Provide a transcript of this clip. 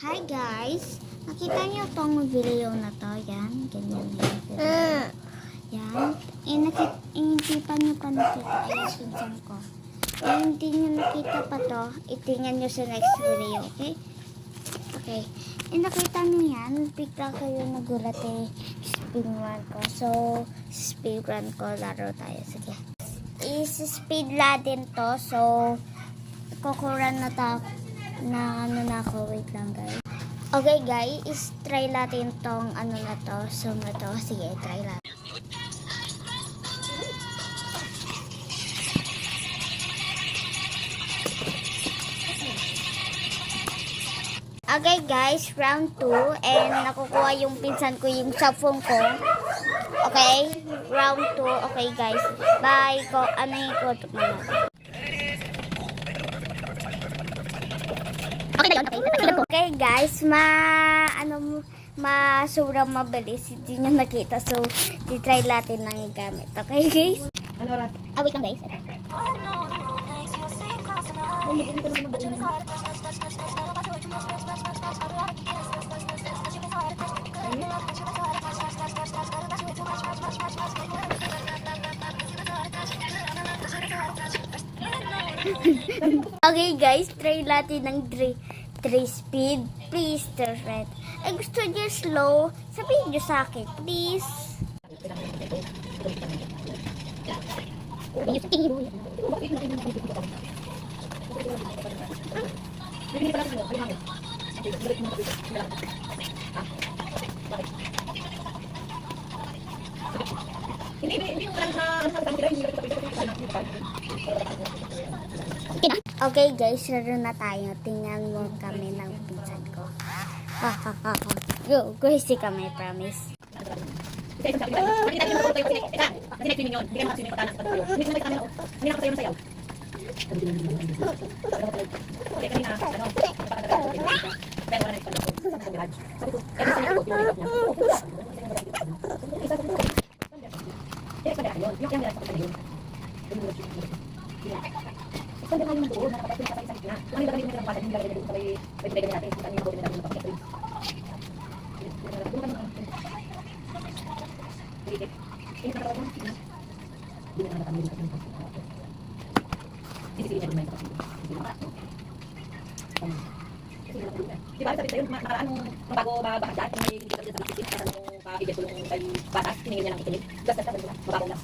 Hi guys! Nakita niyo tong video na to? Yan, ganyan na yung video. Yan. Hindi pa niyo pa nakita. Ayan, pinsan ko. Hindi niyo nakita pa to, itingnan niyo sa next video, okay? Okay. Nakita niyo yan, bigla kayo nagulat speedrun ko. So, speedrun ko, laro tayo. Sige. Is-speed natin to. So, kukuran na ako. Wait lang guys. Okay guys, try natin tong na to. So, na to. Sige, try natin. Okay guys, round 2 and nakukuha yung pinsan ko yung sa phone ko. Okay, round 2. Okay guys, bye ko. Tutok na natin. Okay guys, sobrang mabilis. Hindi nyo nakita. So, titry natin lang gamit. Okay guys? Wait lang guys. Okay guys, try natin ng 3 speed. Please, turret. Ay, gusto niyo slow? Sabihin niyo sa akin, please. Okay guys, laro na tayo. Tingnan mo kami ng pinsan ko. Go, crazy kami, promise. Diba, sabi sa'yo, nakaraan nung bago mabahagdat, may hindi ka sa bisip, nung kahigit ko nung kay batas, tiningin niya ng ikinig. Basta sabi nila, mababaw lang.